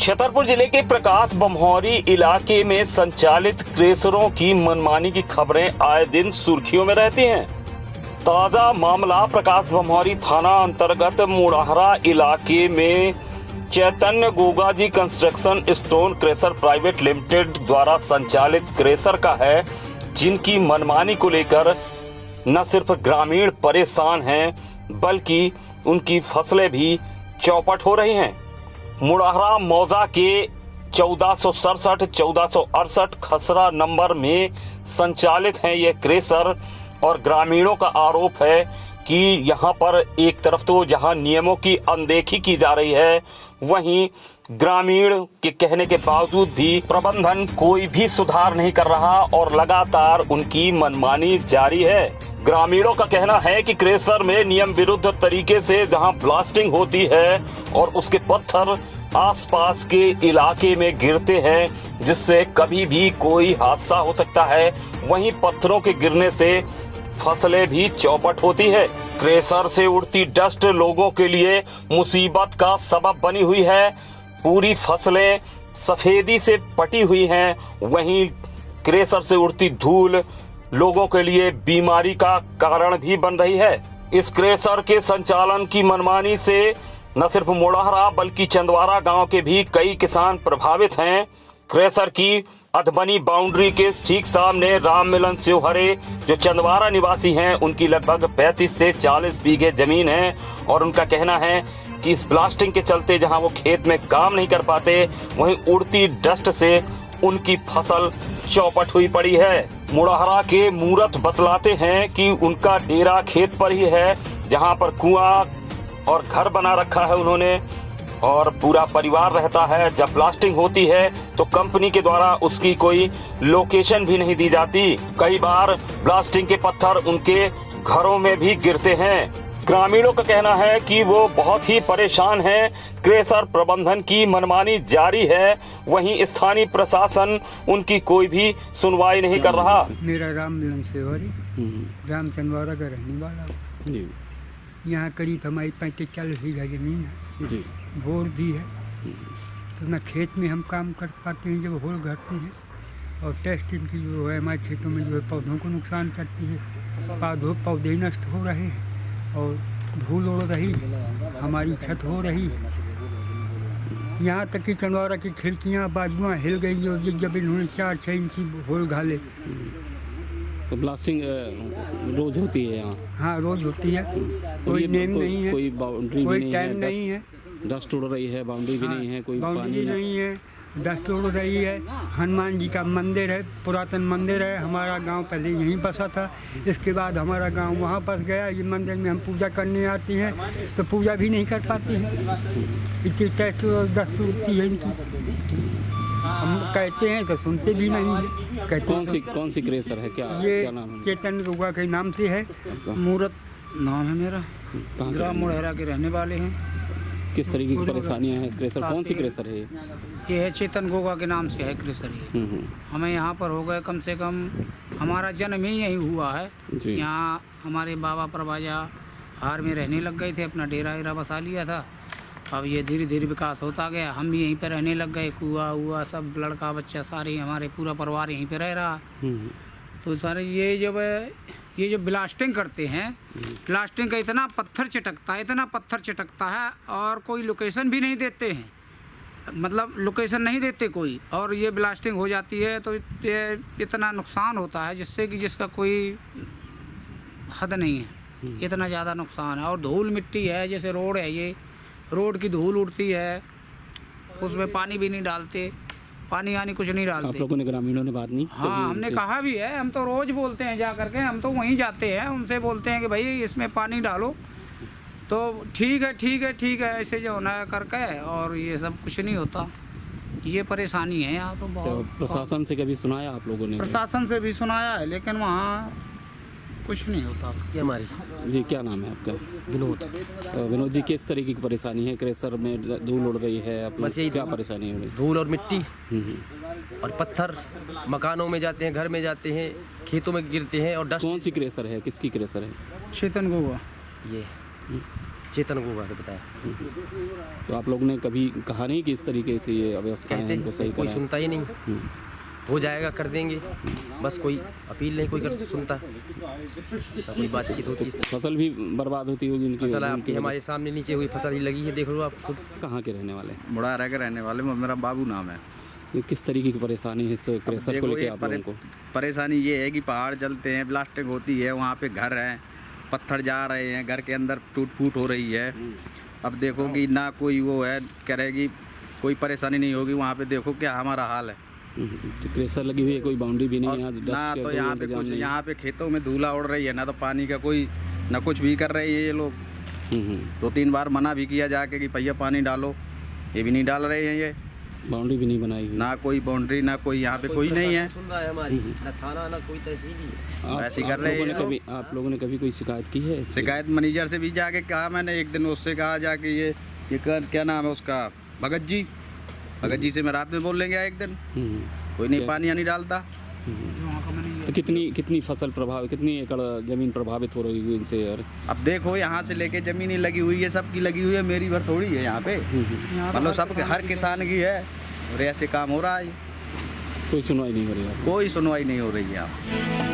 छतरपुर जिले के प्रकाश बमहौरी इलाके में संचालित क्रेशरों की मनमानी की खबरें आए दिन सुर्खियों में रहती हैं। ताजा मामला प्रकाश बमहौरी थाना अंतर्गत मुड़ाहरा इलाके में Chaitanya Gogaji construction stone crusher private limited द्वारा संचालित क्रेशर का है, जिनकी मनमानी को लेकर न सिर्फ ग्रामीण परेशान हैं बल्कि उनकी फसलें भी चौपट हो रही हैं। मुड़ाहरा मौजा के 1467-1468 खसरा नंबर में संचालित हैं ये क्रेशर और ग्रामीणों का आरोप है कि यहाँ पर एक तरफ तो जहाँ नियमों की अनदेखी की जा रही है, वहीं ग्रामीण के कहने के बावजूद भी प्रबंधन कोई भी सुधार नहीं कर रहा और लगातार उनकी मनमानी जारी है। ग्रामीणों का कहना है कि क्रेशर में नियम विरुद्ध तरीके से जहां ब्लास्टिंग होती है और उसके पत्थर आसपास के इलाके में गिरते हैं, जिससे कभी भी कोई हादसा हो सकता है, वहीं पत्थरों के गिरने से फसलें भी चौपट होती है। क्रेशर से उड़ती डस्ट लोगों के लिए मुसीबत का सबब बनी हुई है। पूरी फसलें सफेदी से पटी हुई हैं, वहीं क्रेशर से उड़ती धूल लोगों के लिए बीमारी का कारण भी बन रही है। इस क्रेशर के संचालन की मनमानी से न सिर्फ मुड़ाहरा बल्कि चंदवारा गांव के भी कई किसान प्रभावित हैं। क्रेशर की अधबनी बाउंड्री के ठीक सामने राम मिलन शिवहरे जो चंदवारा निवासी हैं, उनकी लगभग 35 से 40 बीघे जमीन है और उनका कहना है कि इस ब्लास्टिंग के चलते जहां वो खेत में काम नहीं कर पाते, वहीं उड़ती डस्ट से उनकी फसल चौपट हुई पड़ी है। मुड़ाहरा के मूरत बतलाते हैं कि उनका डेरा खेत पर ही है, जहां पर कुआं और घर बना रखा है उन्होंने और पूरा परिवार रहता है। जब ब्लास्टिंग होती है तो कंपनी के द्वारा उसकी कोई लोकेशन भी नहीं दी जाती। कई बार ब्लास्टिंग के पत्थर उनके घरों में भी गिरते हैं। ग्रामीणों का कहना है कि वो बहुत ही परेशान हैं। क्रेशर प्रबंधन की मनमानी जारी है, वहीं स्थानीय प्रशासन उनकी कोई भी सुनवाई नहीं कर रहा। मेरा राम मिलन शिवहरे ग्राम चंदवारा का रहने वाला हूँ। यहाँ करीब हमारी 35-40 बीघा जमीन है जी। बोर भी है, तो न खेत में हम काम कर पाते हैं जब होल घटते हैं, और टेस्ट इनकी जो है हमारे खेतों में जो है पौधों को नुकसान करती है। पौधे नष्ट हो रहे हैं और धूल उड़ रही है, हमारी छत हो रही है। यहाँ तक कि चंदवारा की खिड़कियाँ बाजुआँ हिल गई और जब इन्होंने 4-6 इंची होल घाले। तो ब्लास्टिंग रोज होती है यहाँ? हाँ, रोज होती है। कोई नेम नहीं है, कोई बाउंड्री कोई टाइम नहीं है। डस्ट उड़ रही है, बाउंड्री भी नहीं है, कोई बाउंड्री नहीं है, डस्ट उड़ रही है। हनुमान जी का मंदिर है, पुरातन मंदिर है। हमारा गांव पहले यहीं बसा था, इसके बाद हमारा गांव वहाँ बस गया। ये मंदिर में हम पूजा करने आते हैं तो पूजा भी नहीं कर पाते हैं, इतनी टेस्ट और डस्ट उड़ती है इनकी। हम कहते हैं तो सुनते भी नहीं है। कौन सी क्रेशर है? क्या नाम है? चैतन्य गोगा के नाम से है। मूरत नाम है मेरा। ग्राम मुड़ाहरा के रहने वाले हैं। किस तरीके की परेशानियां हैं? क्रेशर कौन सी क्रेशर है? ये है चेतन गोगा के नाम से है क्रेशर ये। हमें यहाँ पर हो गए कम से कम, हमारा जन्म ही यही हुआ है। यहाँ हमारे बाबा परबाजा हार में रहने लग गए थे, अपना डेरा वेरा बसा लिया था। अब ये धीरे धीरे विकास होता गया, हम भी यहीं पर रहने लग गए। कुआ हुआ सब, लड़का बच्चा सारे, हमारे पूरा परिवार यहीं पर रह रहा। तो सारे ये जो ब्लास्टिंग करते हैं, ब्लास्टिंग का इतना पत्थर चटकता है और कोई लोकेशन भी नहीं देते हैं, मतलब लोकेशन नहीं देते कोई, और ये ब्लास्टिंग हो जाती है तो ये इतना नुकसान होता है जिससे कि जिसका कोई हद नहीं है। इतना ज़्यादा नुकसान है। और धूल मिट्टी है, जैसे रोड है, ये रोड की धूल उड़ती है, उसमें पानी भी नहीं डालते, पानी यानी कुछ नहीं डालते। आप लोगों ने, ग्रामीणों ने बात नहीं? हाँ, हमने कहा भी है। हम तो रोज़ बोलते हैं जा करके, हम तो वहीं जाते हैं, उनसे बोलते हैं कि भाई इसमें पानी डालो, तो ठीक है ऐसे जो होना है करके, और ये सब कुछ नहीं होता। ये परेशानी है यहाँ तो बहुत। प्रशासन से कभी सुनाया आप लोगों ने? प्रशासन से भी सुनाया है, लेकिन वहाँ कुछ नहीं होता। क्या हमारी जी, क्या नाम है आपका? विनोद जी, किस तरीके की परेशानी है? क्रेशर में धूल उड़ रही है, बस यही क्या परेशानी हो रही है? धूल और मिट्टी और पत्थर मकानों में जाते हैं, घर में जाते हैं, खेतों में गिरते हैं और डस्ट। कौन सी क्रेशर है? किसकी क्रेशर है? चेतन गोगा। ये चेतन गोगा ने बताया। तो आप लोगों ने कभी कहा नहीं कि इस तरीके से ये अव्यवस्था है, कहते इनको सही हैं कोई कराएं? सुनता ही नहीं, हो जाएगा कर देंगे, बस कोई अपील नहीं कोई कर सुनता, ना कोई बातचीत होती है। फसल भी बर्बाद होती होगी उनकी? फसल उनकी आपकी हमारे सामने नीचे हुई फसल ही लगी है, देख लो आप खुद। कहाँ के रहने वाले हैं? मुड़ारा के रहने वाले, मेरा बाबू नाम है। ये किस तरीके की परेशानी है इस क्रेशर को देखो, लेके ये आप लोगों को? परेशानी ये है कि पहाड़ जलते हैं, ब्लास्टिंग होती है, वहाँ पे घर हैं, पत्थर जा रहे हैं, घर के अंदर टूट फूट हो रही है। अब देखो कि ना कोई वो है करेगी, कोई परेशानी नहीं होगी। वहाँ पे देखो क्या हमारा हाल है। तो क्रेशर लगी हुई है, कोई बाउंड्री भी नहीं है यहाँ? डस्ट ना का तो कोई यहाँ पे इंतजाम कुछ, नहीं है? यहाँ पे खेतों में धूला उड़ रही है, ना तो पानी का कोई, ना कुछ भी कर रहे हैं ये लोग। 2-3 बार मना भी किया जाके कि भैया पानी डालो, ये भी नहीं डाल रहे हैं। ये बाउंड्री भी नहीं बनाई हुई? ना कोई बाउंड्री, ना कोई यहाँ पे कोई नहीं है। सुन रहा है हमारी, ना थाना ना कोई तहसील ही। ऐसे कर रहे हैं। आप लोगों ने कभी कोई शिकायत की है? शिकायत मैनेजर से भी जाके कहा मैंने, एक दिन उससे कहा जाके ये क्या नाम है उसका, भगत जी से मैं रात में बोल लेंगे एक दिन, कोई नहीं पानी नहीं डालता। तो कितनी फसल प्रभावित, कितनी एकड़ जमीन प्रभावित हो रही है इनसे? और अब देखो यहाँ से लेके जमीनी लगी हुई है, सबकी लगी हुई है, मेरी भर थोड़ी है यहाँ पे, मतलब सब हर किसान की है, और ऐसे काम हो रहा है। कोई सुनवाई नहीं हो रही है? कोई सुनवाई नहीं हो रही है यहाँ।